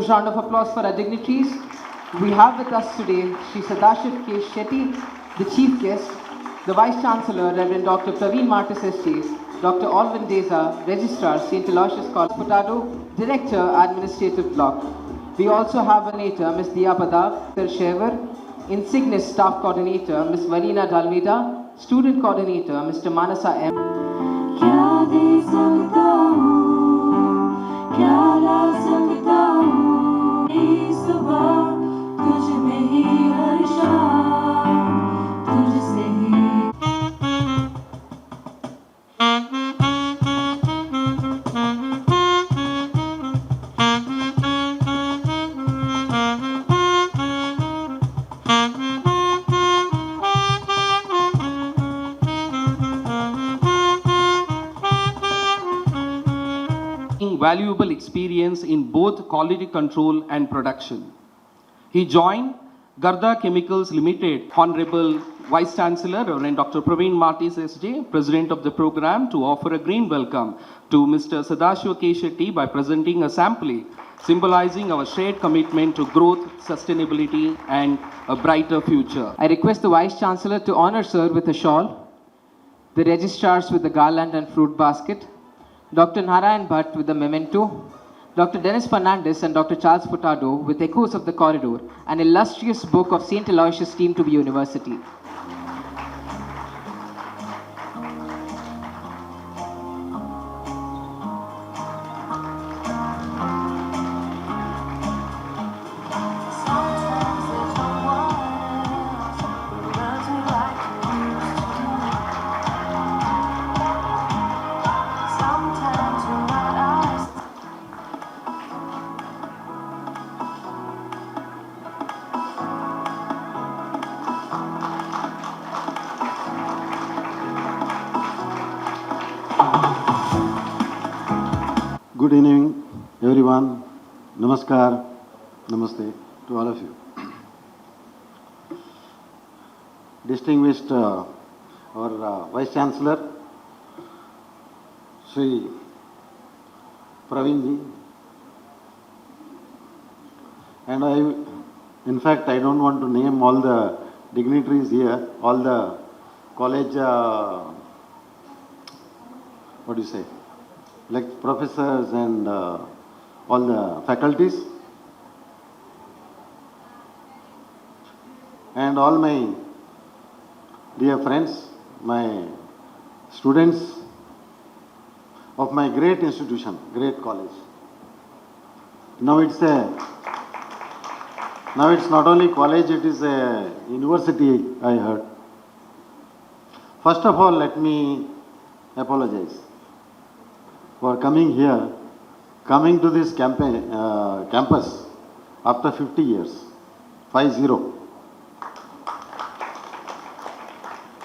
huge round of applause for our dignitaries. We have with us today Sri Sadashiv K. Shetty, the Chief Guest, the Vice Chancellor, Reverend Dr. Praveen Martis SJ, Dr. Alvin Deza, Registrar, St. Aloysius College, Potado, Director, Administrative Block. We also have a nator, Ms. Diya Padav, Sir Shever, Insignis Staff Coordinator, Ms. Valina Dalmida, Student Coordinator, Mr. Manasa M. क्या दे सकता हूँ, क्या ला सकता हूँ, इस सुबह तुझ में ही हर शाम तुझसे ही valuable experience in both quality control and production. He joined Garda Chemicals Limited, Honorable Vice Chancellor Reverend Dr. Praveen Martis SJ, President of the program, to offer a green welcome to Mr. Sadashiv K. Shetty by presenting a sample symbolizing our shared commitment to growth, sustainability and a brighter future. I request the Vice Chancellor to honor Sir with a shawl, the registrars with the garland and fruit basket, Dr. Narayan Bhatt with the memento, Dr. Dennis Fernandez and Dr. Charles Furtado with Echoes of the Corridor, an illustrious book of St. Aloysius Team to be University. Good evening, everyone. Namaskar, namaste to all of you. Distinguished our Vice Chancellor, Sri Praveen ji, and in fact, I don't want to name all the dignitaries here, all the college, what do you say? Like professors and all the faculties and all my dear friends, my students of my great institution, great college. Now it's not only college, it is a university, I heard. First of all, let me apologize for coming here, coming to this campus after 50 years, 50.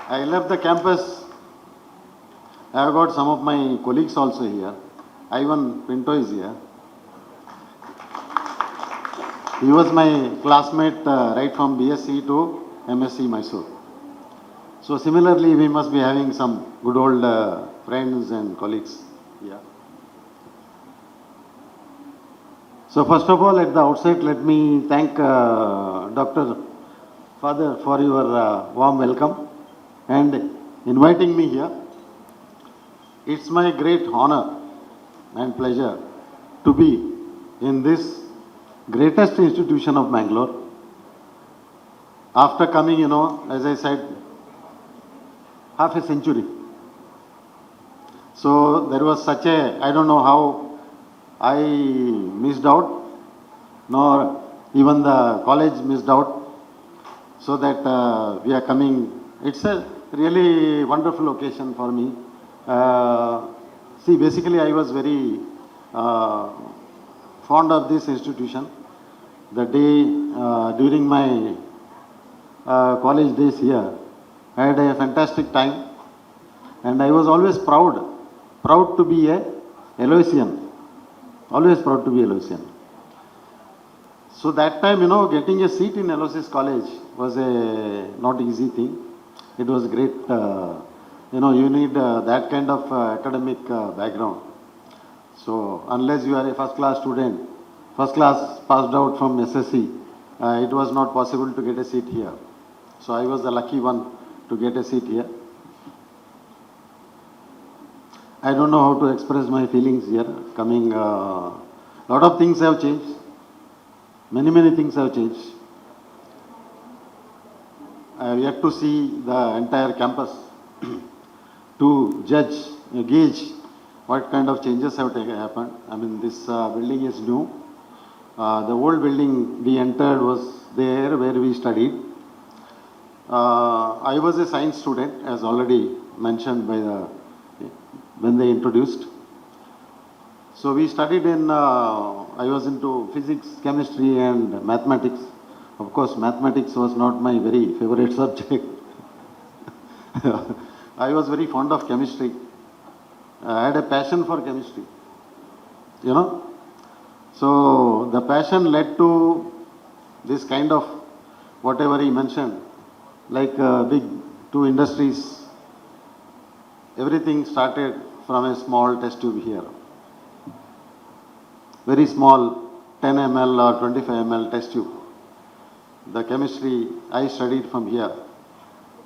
I left the campus. I have got some of my colleagues also here. Ivan Pinto is here. He was my classmate right from BSc to MSc Mysore. So similarly, we must be having some good old friends and colleagues. Yeah. So first of all, at the outset, let me thank Dr. Father for your warm welcome and inviting me here. It's my great honor and pleasure to be in this greatest institution of Bangalore. After coming, as I said, half a century. So there was such a, I don't know how I missed out, nor even the college missed out, so that we are coming. It's a really wonderful occasion for me. See, basically I was very fond of this institution. The day during my college days here, I had a fantastic time and I was always proud to be a Aloysian, always proud to be Aloysian. So that time, getting a seat in Aloysius College was a not easy thing. It was great, you need that kind of academic background. So unless you are a first class student, first class, passed out from SSC. It was not possible to get a seat here. So I was the lucky one to get a seat here. I don't know how to express my feelings here. Coming, lot of things have changed. Many things have changed. I have yet to see the entire campus to judge, gauge what kind of changes have happened. I mean, this building is new. The old building we entered was there where we studied. I was a science student, as already mentioned by when they introduced. So we studied in, I was into physics, chemistry and mathematics. Of course, mathematics was not my very favorite subject. I was very fond of chemistry. I had a passion for chemistry, you know. So the passion led to this kind of whatever he mentioned, like big two industries. Everything started from a small test tube here. Very small 10 ml or 25 ml test tube. The chemistry I studied from here.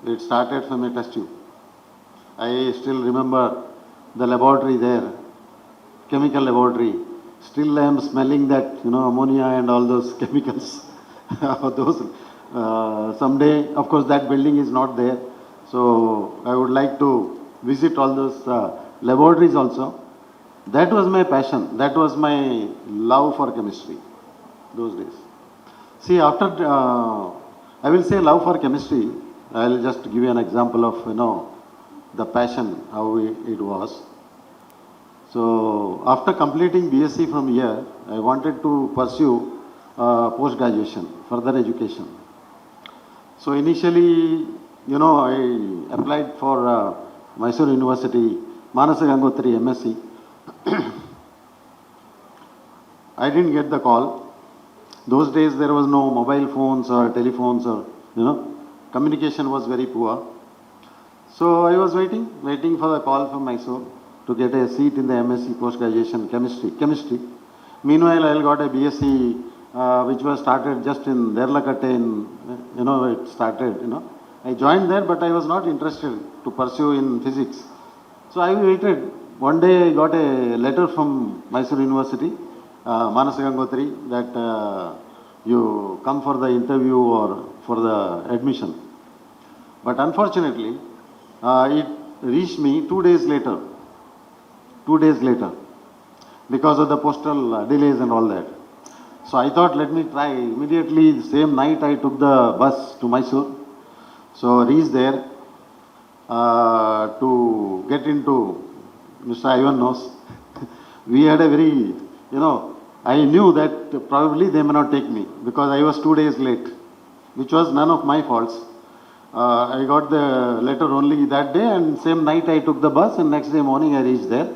It started from a test tube. I still remember the laboratory there, chemical laboratory. Still I am smelling that, you know, ammonia and all those chemicals. Someday, of course, that building is not there. So I would like to visit all those laboratories also. That was my passion. That was my love for chemistry those days. See, after, I will say love for chemistry. I will just give you an example of, you know, the passion, how it was. So, after completing BSc from here, I wanted to pursue post-graduation, further education. So, initially, you know, I applied for Mysore University, Manasa Gangotri MSc. I didn't get the call. Those days there was no mobile phones or telephones or, you know, communication was very poor. So I was waiting for the call from Mysore to get a seat in the MSc post-graduation chemistry. Meanwhile, I got a BSc which was started just in Derlakatte in, you know, it started, you know. I joined there, but I was not interested to pursue in physics. So I waited. One day I got a letter from Mysore University, Manasa Gangotri, that you come for the interview or for the admission. But unfortunately, it reached me 2 days later. 2 days later, because of the postal delays and all that. So I thought, let me try. Immediately, the same night, I took the bus to Mysore. So reached there to get into, Mr. Ivan knows, we had a very, you know, I knew that probably they may not take me because I was 2 days late, which was none of my faults. I got the letter only that day, and same night I took the bus, and next day morning I reached there.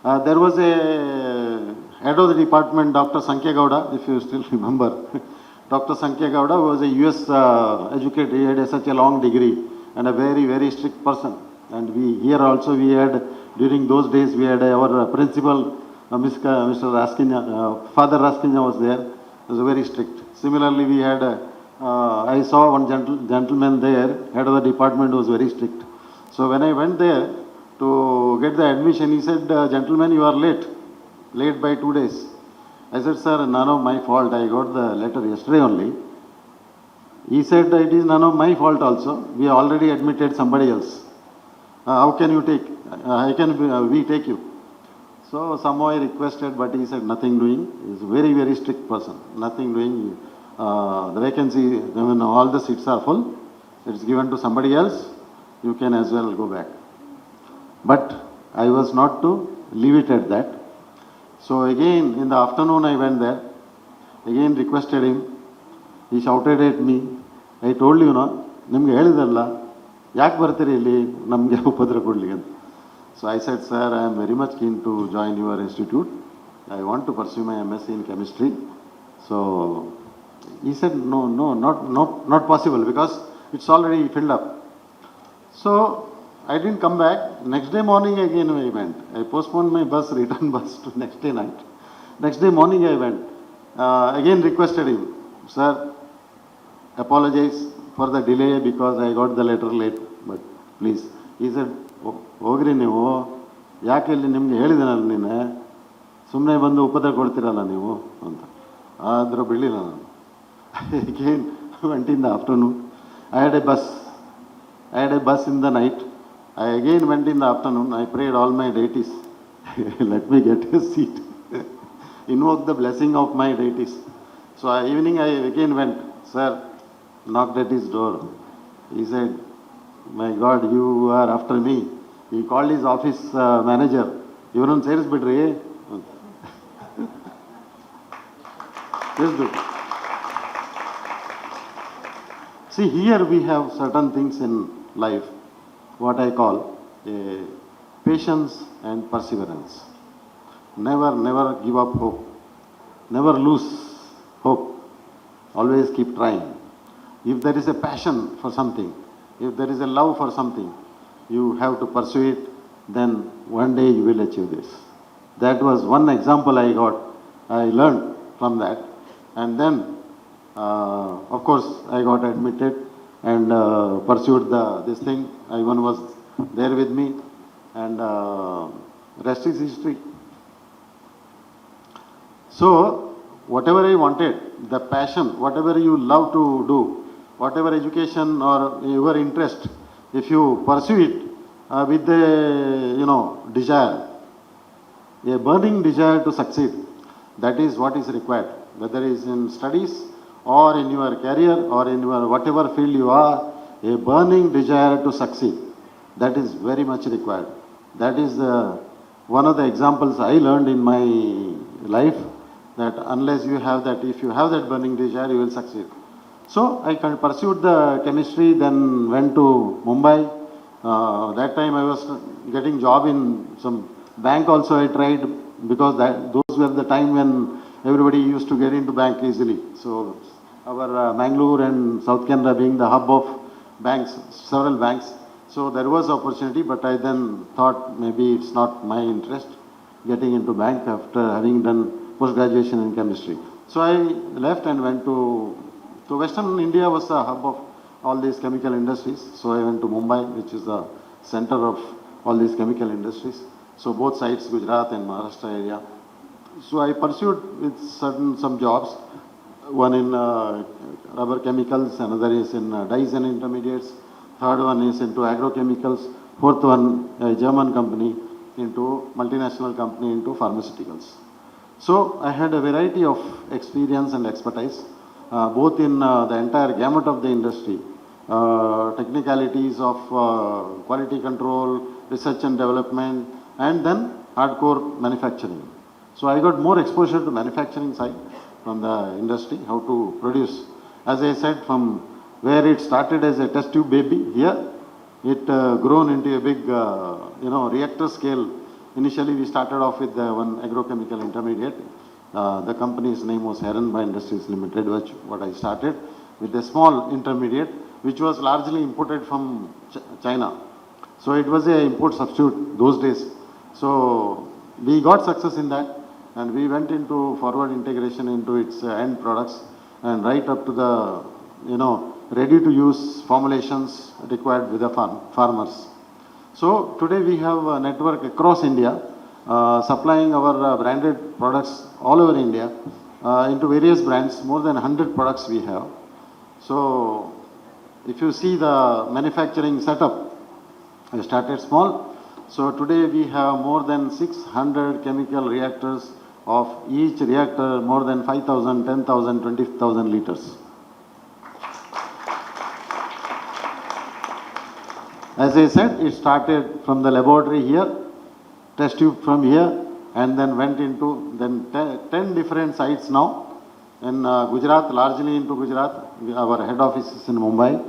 There was a head of the department, Dr. Sankhya Gowda, if you still remember. Dr. Sankhya Gowda was a US educated, he had such a long degree and a very strict person. And we here also we had, during those days, we had our principal, Mr. Raskinya, Father Raskinya was there, he was very strict. Similarly, we had, I saw one gentleman there, head of the department, was very strict. So when I went there to get the admission, he said, gentlemen, you are late by 2 days. I said, sir, none of my fault. I got the letter yesterday only. He said, it is none of my fault also. We already admitted somebody else. How can you take? How can we take you? So somehow I requested, but he said, nothing doing. He is a very strict person. Nothing doing. The vacancy, I mean, all the seats are full. It's given to somebody else. You can as well go back. But I was not to leave it at that. So again, in the afternoon, I went there. Again requested him. He shouted at me. I told you, no, nimge helidalla, yak bartiri illi namge upadra kodli anta. So I said, sir, I am very much keen to join your institute. I want to pursue my MSc in chemistry. So he said, no, not possible because it's already filled up. So I didn't come back. Next day morning again I went. I postponed my bus, return bus to next day night. Next day morning I went. again requested him, sir, apologize for the delay because I got the letter late, but please. He said, ಹೋಗ್ರಿ ನೀವು ಯಾಕೆ ಇಲ್ಲಿ ನಿಮ್ಗೆ ಹೇಳಿದೆನಲ್ಲ ನೀನು ಸುಮ್ಮನೆ ಬಂದು ಉಪದ್ರ ಕೊಡ್ತೀರಲ್ಲ ನೀವು ಅಂತ ಆದರೂ ಬಿಡಲಿಲ್ಲ ನಾನು. Again went in the afternoon. I had a bus in the night. I again went in the afternoon. I prayed all my deities. Let me get a seat. Invoke the blessing of my deities. So evening I again went. Sir, knocked at his door. He said, my God, you are after me. He called his office manager. Ivarun ಸೇರಿಸ್ಬಿಡ್ರಿ. ಸೇರಿಸ್ಬಿಟ್ಟು. See, here we have certain things in life, what I call patience and perseverance. Never give up hope. Never lose hope. Always keep trying. If there is a passion for something, if there is a love for something, you have to pursue it, then one day you will achieve this. That was one example I learned from that. And then, of course, I got admitted and pursued this thing. Ivan was there with me, and rest is history. So, whatever I wanted, the passion, whatever you love to do, whatever education or your interest, if you pursue it with a, desire, a burning desire to succeed, that is what is required. Whether it is in studies or in your career or in your whatever field you are, a burning desire to succeed, that is very much required. That is one of the examples I learned in my life, that unless you have that, if you have that burning desire, you will succeed. So I pursued the chemistry, then went to Mumbai. That time I was getting job in some bank also. I tried, because those were the time when everybody used to get into bank easily. So our Mangalore and South Canada being the hub of banks, several banks. So there was opportunity, but I then thought maybe it's not my interest getting into bank after having done post-graduation in chemistry. So I left and went to Western India was the hub of all these chemical industries. So I went to Mumbai, which is the center of all these chemical industries. So both sides, Gujarat and Maharashtra area. So I pursued with some jobs. One in rubber chemicals, another is in dyes and intermediates. Third one is into agrochemicals. Fourth one, a German company, into multinational company into pharmaceuticals. So I had a variety of experience and expertise, both in the entire gamut of the industry, technicalities of quality control, research and development, and then hardcore manufacturing. So I got more exposure to manufacturing side from the industry, how to produce. As I said, from where it started as a test tube baby, here it grown into a big, reactor scale. Initially we started off with one agrochemical intermediate. The company's name was Herenba Industries Limited, what I started with a small intermediate, which was largely imported from China. So it was a import substitute those days. So we got success in that, and we went into forward integration into its end products, and right up to the, ready to use formulations required with the farmers. So today we have a network across India, supplying our branded products all over India into various brands. More than 100 products we have. So if you see the manufacturing setup, I started small. So today we have more than 600 chemical reactors, of each reactor more than 5,000, 10,000, 20,000 liters. As I said, it started from the laboratory here, test tube from here, and then went into 10 different sites now. In Gujarat, largely into Gujarat, our head office is in Mumbai.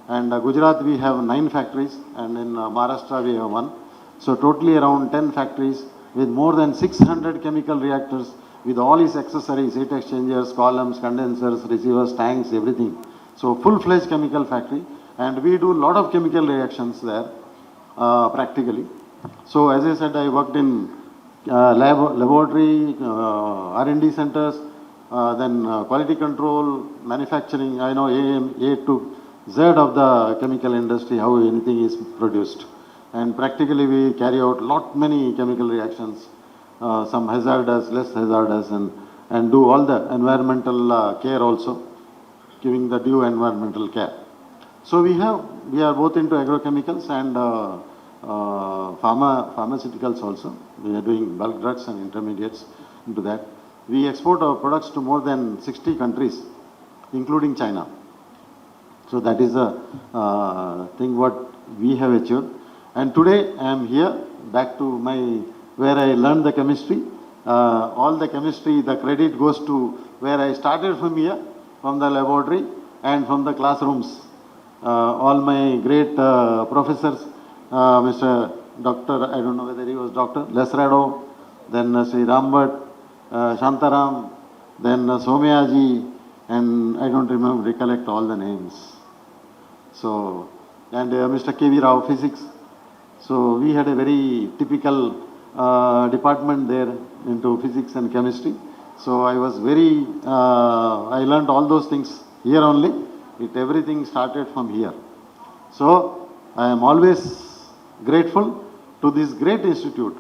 And Gujarat we have 9 factories, and in Maharashtra we have 1. So totally around 10 factories with more than 600 chemical reactors with all its accessories, heat exchangers, columns, condensers, receivers, tanks, everything. So full-fledged chemical factory. And we do a lot of chemical reactions there, practically. So as I said, I worked in laboratory, R&D centers, then quality control, manufacturing, I know A to Z of the chemical industry, how anything is produced. And practically we carry out many chemical reactions, some hazardous, less hazardous, and do all the environmental care also, giving the due environmental care. So we are both into agrochemicals and pharmaceuticals also. We are doing bulk drugs and intermediates into that. We export our products to more than 60 countries, including China. So that is a thing what we have achieved. And today I am here back to where I learned the chemistry. All the chemistry, the credit goes to where I started from here, from the laboratory and from the classrooms. All my great professors, Mr. Dr. I don't know whether he was Dr. Lesrado, then Sri Rambhat, Shantaram, then Somyaji, and I don't recollect all the names. So, and Mr. K.V. Rao, physics. So we had a very typical department there into physics and chemistry. So I was I learned all those things here only. Everything started from here. So I am always grateful to this great institute,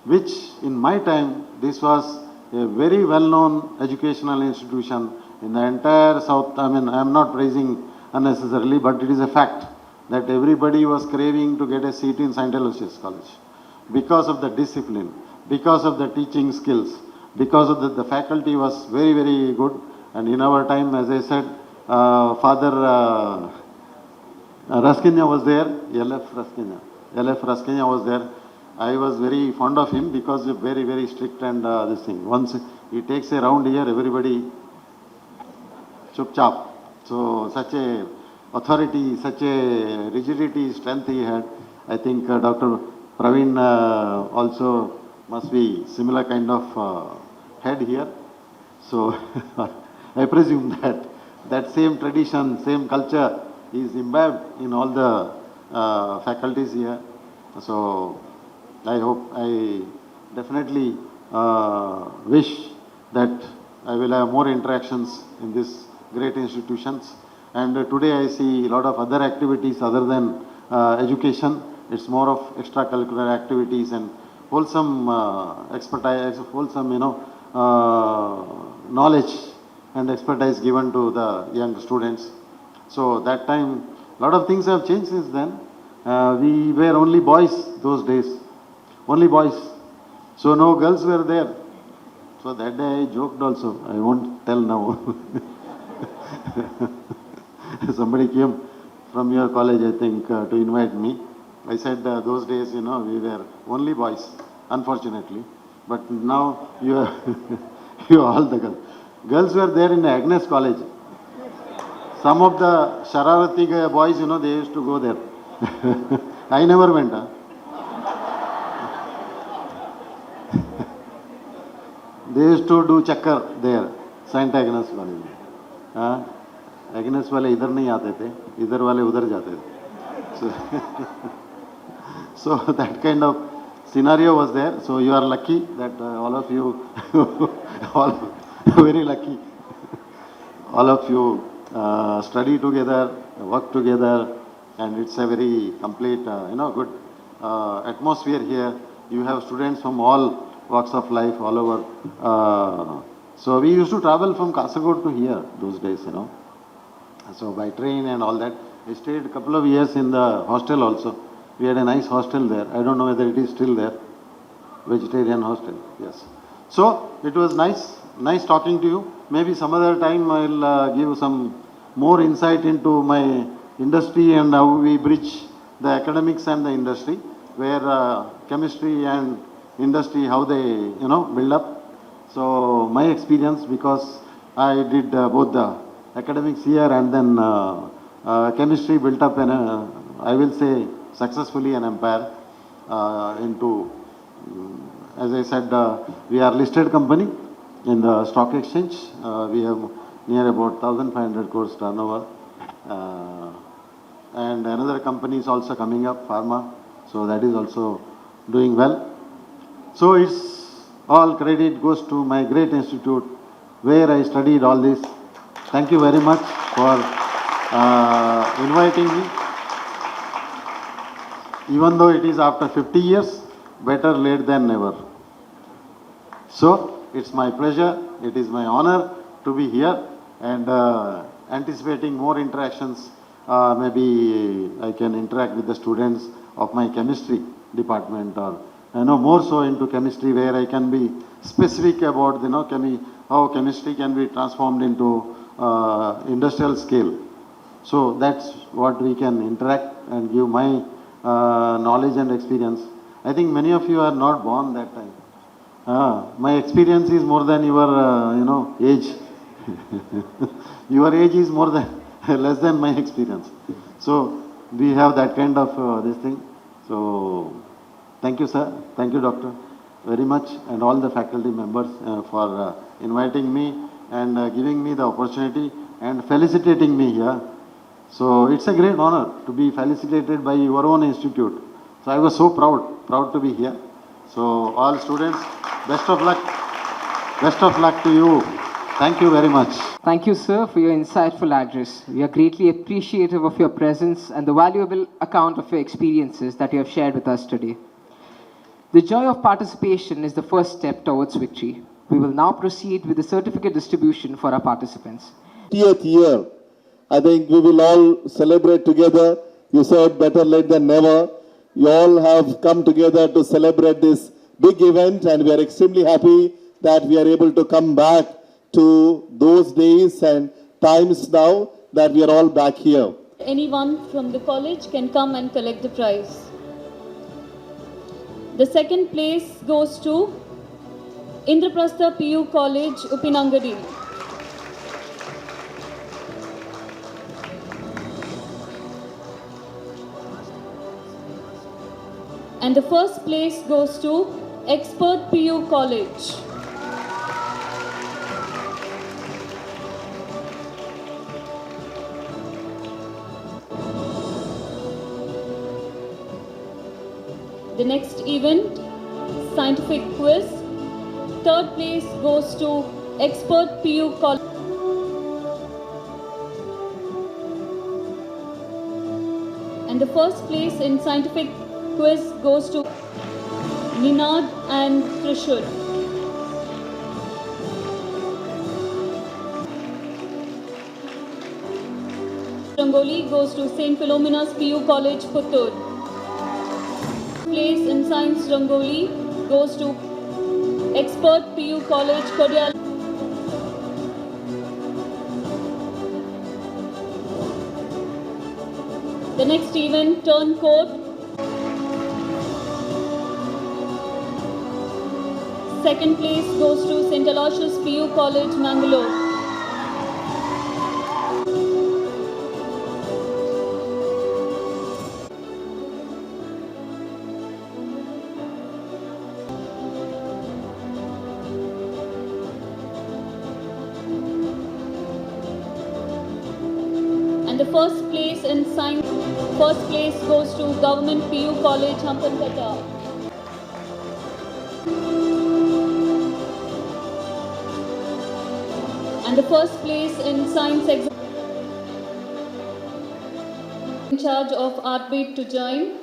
which in my time, this was a very well-known educational institution in the entire South. I mean, I am not praising unnecessarily, but it is a fact that everybody was craving to get a seat in St. Aloysius College because of the discipline, because of the teaching skills, because of the faculty was very, very good. And in our time, as I said, Father Raskinya was there, LF Raskinya was there. I was very fond of him because he was very, very strict and this thing. Once he takes a round here, everybody chup chap. So such a authority, such a rigidity, strength he had. I think Dr. Praveen also must be similar kind of head here. So I presume that same tradition, same culture is imbibed in all the faculties here. So I definitely wish that I will have more interactions in these great institutions. And today I see a lot of other activities other than education. It's more of extracurricular activities and wholesome expertise, wholesome, knowledge and expertise given to the young students. So that time, a lot of things have changed since then. We were only boys those days, only boys. So no girls were there. So that day I joked also. I won't tell now. Somebody came from your college, I think, to invite me. I said those days, we were only boys, unfortunately. But now you are, you are all the girls. Girls were there in the Agnes College. Some of the Shararati boys, they used to go there. I never went. They used to do chakkar there, Saint Agnes College. Agnes वाले इधर नहीं आते थे, इधर वाले उधर जाते थे. So that kind of scenario was there. So you are lucky that all of you, very lucky, all of you study together, work together, and it's a very complete, good atmosphere here. You have students from all walks of life, all over. So we used to travel from Kasaragod to here those days, So by train and all that. I stayed a couple of years in the hostel also. We had a nice hostel there. I don't know whether it is still there. Vegetarian hostel, yes. So it was nice talking to you. Maybe some other time I'll give some more insight into my industry and how we bridge the academics and the industry, where chemistry and industry, how they, build up. So my experience, because I did both the academics here and then chemistry built up in I will say successfully an empire into, as I said, we are listed company in the stock exchange. We have near about 1,500 crores turnover. And another company is also coming up, pharma. So that is also doing well. So it's all credit goes to my great institute, where I studied all this. Thank you very much for inviting me. Even though it is after 50 years, better late than never. So, it's my pleasure, it is my honor to be here and anticipating more interactions. Maybe I can interact with the students of my chemistry department, or more so into chemistry, where I can be specific about how chemistry can be transformed into industrial scale. So that's what we can interact and give my knowledge and experience. I think many of you are not born that time. My experience is more than your, age. Your age is more than less than my experience. So we have that kind of this thing. So thank you, sir. Thank you, doctor, very much, and all the faculty members for inviting me and giving me the opportunity and felicitating me here. So it's a great honor to be felicitated by your own institute. So I was so proud to be here. So all students, best of luck to you. Thank you very much. Thank you, sir, for your insightful address. We are greatly appreciative of your presence and the valuable account of your experiences that you have shared with us today. The joy of participation is the first step towards victory. We will now proceed with the certificate distribution for our participants. 50th year, I think we will all celebrate together. You said better late than never. You all have come together to celebrate this big event, and we are extremely happy that we are able to come back to those days and times now that we are all back here. Anyone from the college can come and collect the prize. The second place goes to Indraprastha PU College, Upinangadi. And the first place goes to Expert PU College. The next event, scientific quiz. Third place goes to Expert PU College. And the first place in scientific quiz goes to Ninad and Trishur. Rangoli goes to St. Philomena's PU College, Puttur. Place in Science Rangoli goes to Expert PU College, Kodyal. The next event, Turncoat. Second place goes to St. Aloysius PU College, Mangalore. And the first place in science, first place goes to Government PU College, Hampankata. And the first place in science exam, in charge of art beat to join,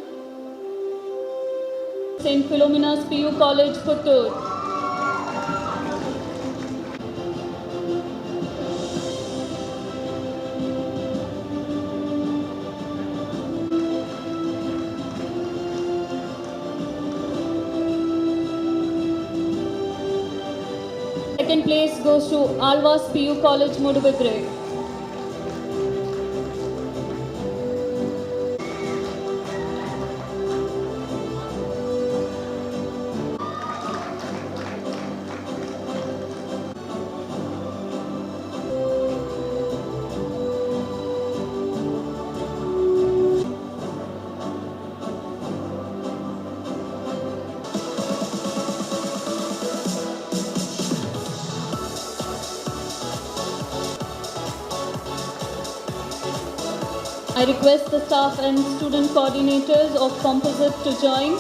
St. Philomena's PU College, Puttur. Second place goes to Alvas PU College, Mudubidre. I request the staff and student coordinators of Composite to join.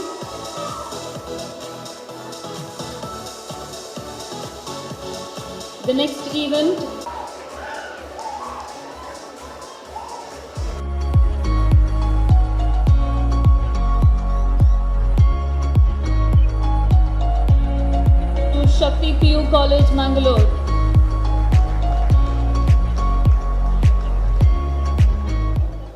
The next event to Shakti PU College, Mangalore.